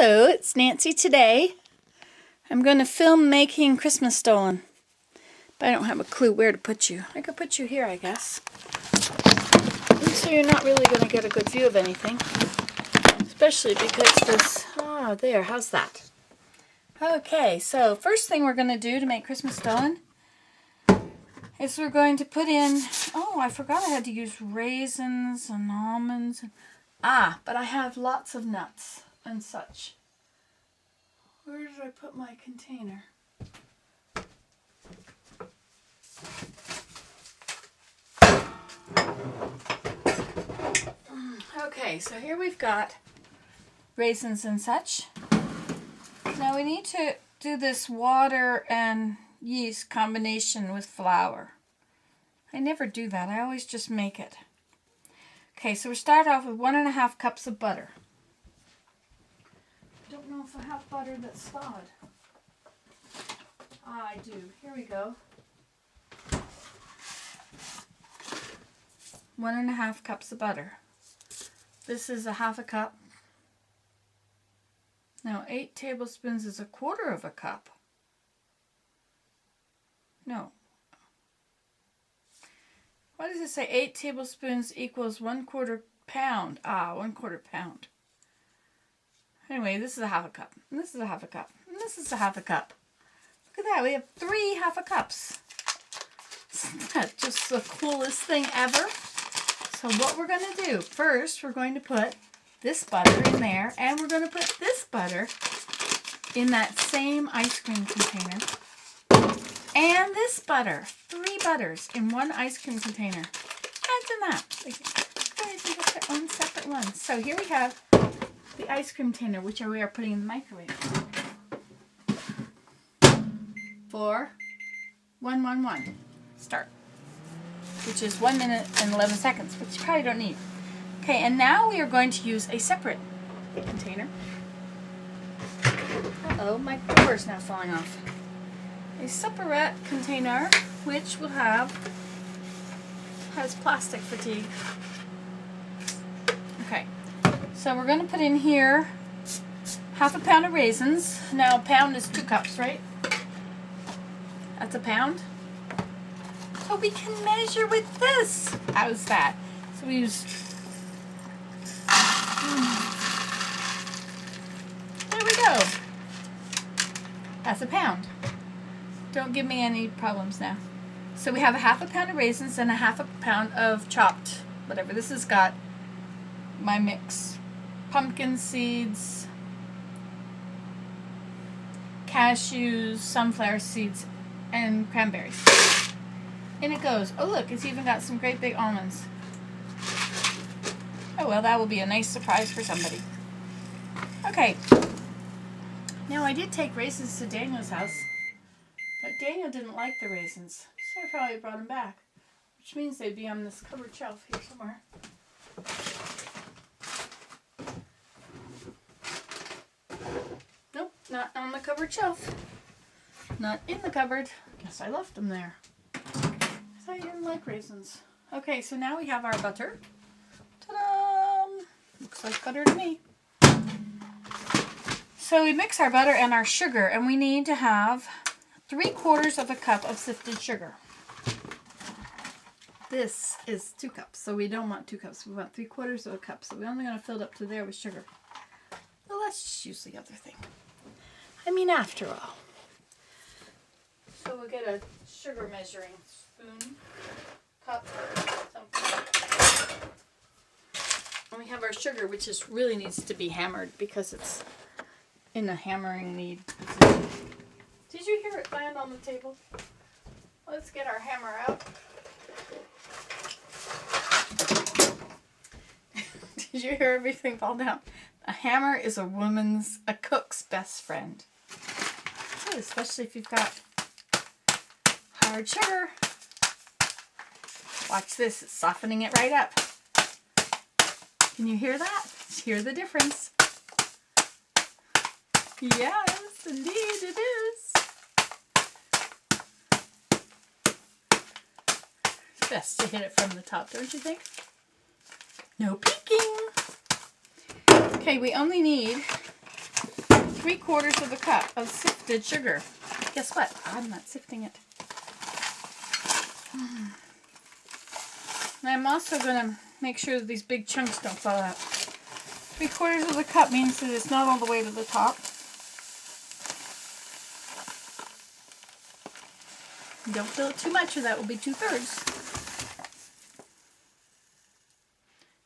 Hello, it's Nancy today. I'm going to film making Christmas Stollen, but I don't have a clue where to put you. I could put you here, I guess. And so you're not really going to get a good view of anything, especially because this, there, how's that? Okay, so first thing we're going to do to make Christmas Stollen is we're going to put in, I forgot I had to use raisins and almonds. But I have lots of nuts and such. Where did I put my container? Okay, so here we've got raisins and such. Now we need to do this water and yeast combination with flour. I never do that. I always just make it. Okay, so we start off with 1.5 cups of butter. I don't know if I have butter that's thawed. I do. Here we go. 1.5 cups of butter. This is 1/2 cup. Now 8 tablespoons is 1/4 cup. No. What does it say? 8 tablespoons equals 1/4 pound. 1/4 pound. Anyway, this is 1/2 cup. And this is 1/2 cup. And this is 1/2 cup. Look at that. We have 3 1/2 cups. Isn't that just the coolest thing ever? So what we're going to do, first we're going to put this butter in there, and we're going to put this butter in that same ice cream container. And this butter, 3 butters in 1 ice cream container. Imagine that. One separate one. So here we have the ice cream container, which we are putting in the microwave. 4, 1, 1, 1. Start. Which is 1 minute and 11 seconds, which you probably don't need. Okay, and now we are going to use a separate container. Uh-oh, my door is now falling off. A separate container, which will has plastic fatigue. Okay, so we're going to put in here 1/2 pound of raisins. Now a pound is 2 cups, right? That's a pound. So we can measure with this. How's that? So we use. There we go. That's a pound. Don't give me any problems now. So we have 1/2 pound of raisins and 1/2 pound of chopped whatever. This has got my mix. Pumpkin seeds, cashews, sunflower seeds, and cranberries. In it goes. Oh look, it's even got some great big almonds. Oh well, that will be a nice surprise for somebody. Okay. Now I did take raisins to Daniel's house. But Daniel didn't like the raisins, so I probably brought them back, which means they'd be on this cupboard shelf here somewhere. Nope, not on the cupboard shelf. Not in the cupboard. Guess I left them there. I thought you didn't like raisins. Okay, so now we have our butter. Ta-da! Looks like butter to me. So we mix our butter and our sugar, and we need to have 3/4 cup of sifted sugar. This is 2 cups, so we don't want 2 cups. We want 3/4 cup, so we're only going to fill it up to there with sugar. Well, let's just use the other thing. I mean, after all. So we'll get a sugar measuring spoon, cup, something. And we have our sugar, which really needs to be hammered because it's in a hammering need position. Did you hear it land on the table? Let's get our hammer out. Did you hear everything fall down? A hammer is a cook's best friend. Especially if you've got hard sugar. Watch this, it's softening it right up. Can you hear that? Hear the difference. Yes, indeed it is. It's best to hit it from the top, don't you think? No peeking. Okay, we only need 3/4 of a cup of sifted sugar. Guess what? I'm not sifting it. And I'm also going to make sure that these big chunks don't fall out. 3/4 of the cup means that it's not all the way to the top. Don't fill it too much or that will be 2/3.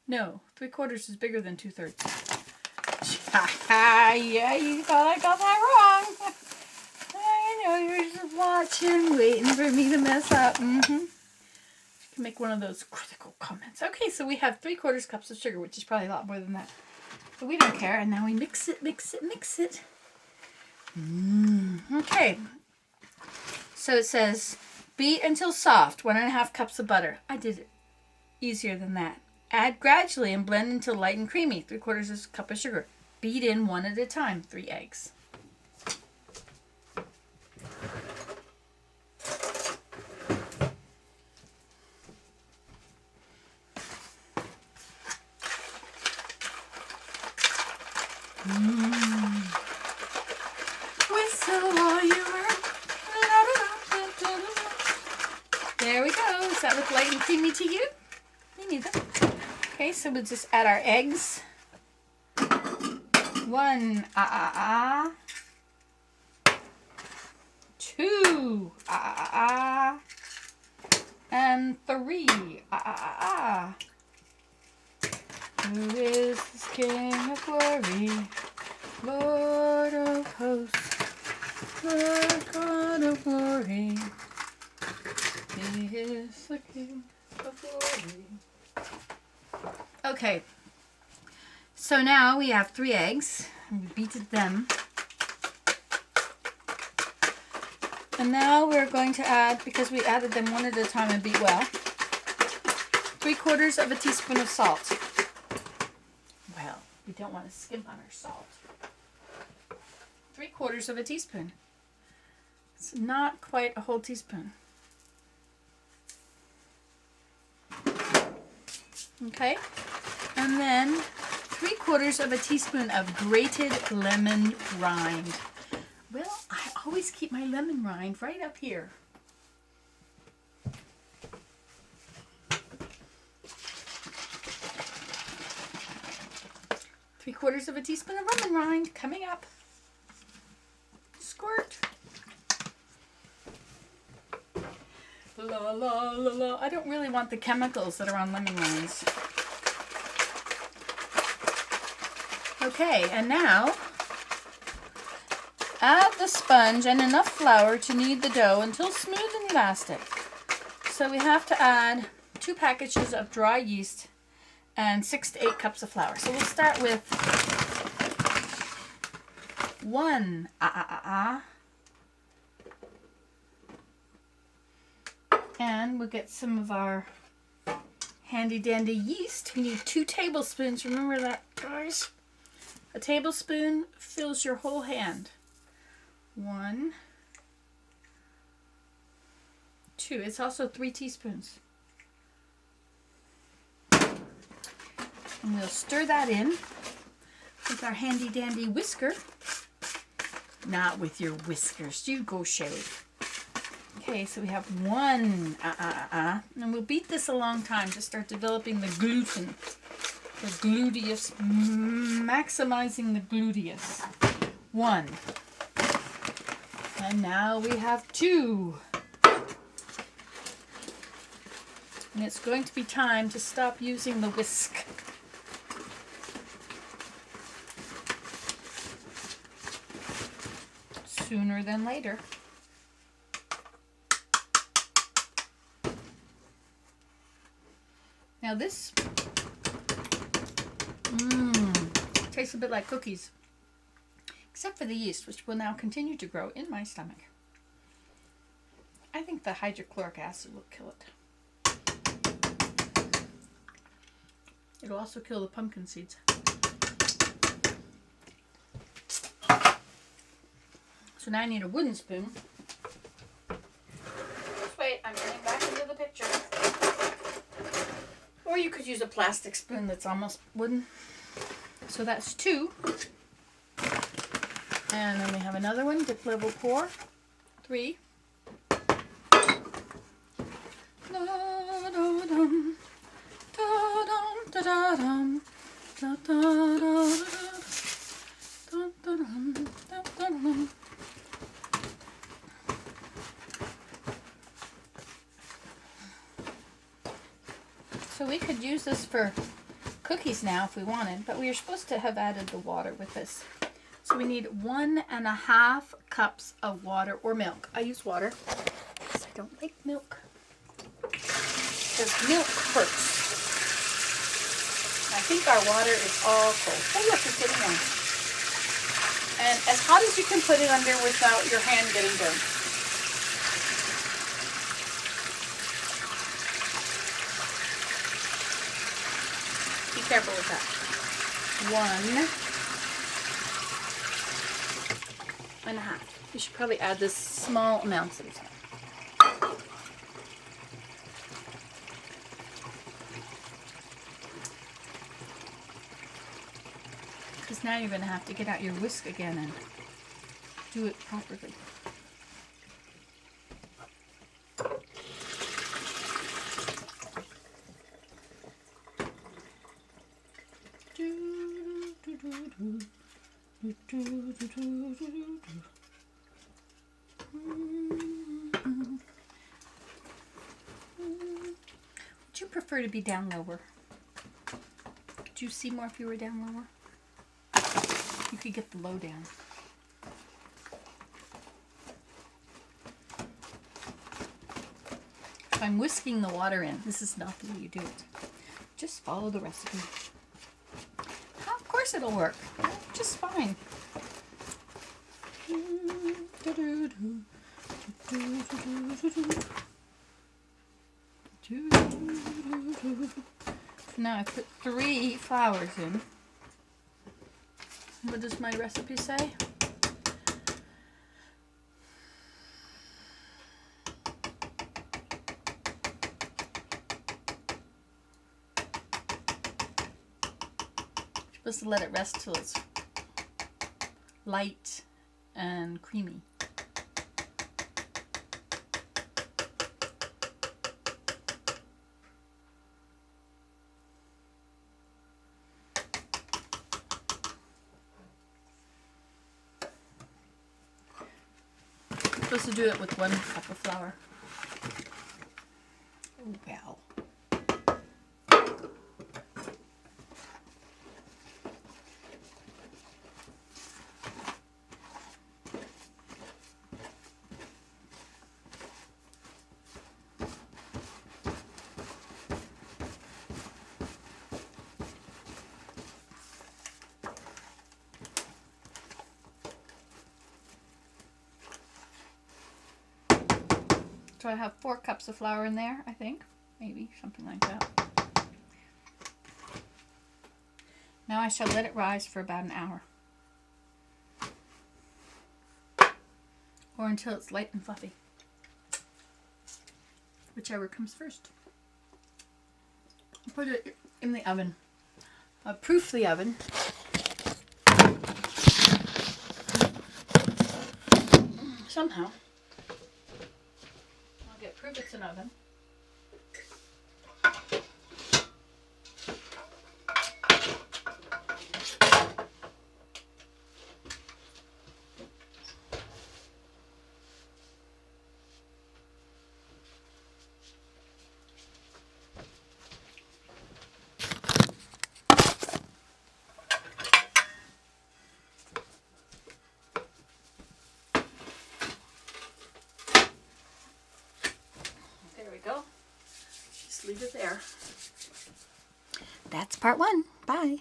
No, 3/4 is bigger than 2/3. Yeah, you thought I got that wrong. I know you're just watching, waiting for me to mess up. You can make one of those critical comments. Okay, so we have 3/4 cups of sugar, which is probably a lot more than that. But we don't care. And now we mix it, mix it, mix it. Okay. So it says, beat until soft, 1.5 cups of butter. I did it easier than that. Add gradually and blend until light and creamy, 3/4 cup of sugar. Beat in one at a time, 3 eggs. Whistle while you work. There we go. Does that look light and creamy to you? Me neither. Okay, so we'll just add our eggs. 1, 2, and 3, Who is this King of Glory, Lord of hosts, Lord God of glory? He is the King of Glory. Okay. So now we have 3 eggs, and we beated them. And now we're going to add, because we added them one at a time and beat well, 3/4 of a teaspoon of salt. Well, we don't want to skimp on our salt. 3/4 of a teaspoon. It's not quite a whole teaspoon. Okay, and then 3/4 of a teaspoon of grated lemon rind. Well, I always keep my lemon rind right up here. Three-quarters of a teaspoon of lemon rind coming up. Squirt. La la la la. I don't really want the chemicals that are on lemon rinds. Okay, and now add the sponge and enough flour to knead the dough until smooth and elastic. So we have to add 2 packages of dry yeast and 6 to 8 cups of flour. So we'll start with 1 and we'll get some of our handy dandy yeast. We need 2 tablespoons. Remember that, guys? A tablespoon fills your whole hand. 1, 2. It's also 3 teaspoons. And we'll stir that in with our handy dandy whisker. Not with your whiskers. You go shave. Okay, so we have 1 and we'll beat this a long time to start developing the gluten. The gluteus, maximizing the gluteus. 1. And now we have 2. And it's going to be time to stop using the whisk. Sooner than later. Now this tastes a bit like cookies, except for the yeast, which will now continue to grow in my stomach. I think the hydrochloric acid will kill it. It'll also kill the pumpkin seeds. So now I need a wooden spoon. Just wait, I'm getting back into the picture. Or you could use a plastic spoon that's almost wooden. So that's 2. And then we have another one, dip level pour, 3. So we could use this for cookies now if we wanted, but we are supposed to have added the water with this. So we need 1.5 cups of water or milk. I use water because I don't like milk. Because milk hurts. I think our water is all cold. Oh look, it's getting warm. And as hot as you can put it under without your hand getting burned. Be careful with that. 1.5. You should probably add this small amounts at a time. Because now you're going to have to get out your whisk again and do it properly. Would you prefer to be down lower? Could you see more if you were down lower? You could get the low down. If I'm whisking the water in, this is not the way you do it. Just follow the recipe. Of course it'll work. Just fine. Now I put 3 flowers in. What does my recipe say? You're supposed to let it rest till it's light and creamy. You're supposed to do it with 1 cup of flour. Oh, wow. So I have 4 cups of flour in there, I think. Maybe, something like that. Now I shall let it rise for about an hour. Or until it's light and fluffy. Whichever comes first. Put it in the oven. Proof the oven. Somehow. Proof it's an oven. Go. Just leave it there. That's part 1. Bye.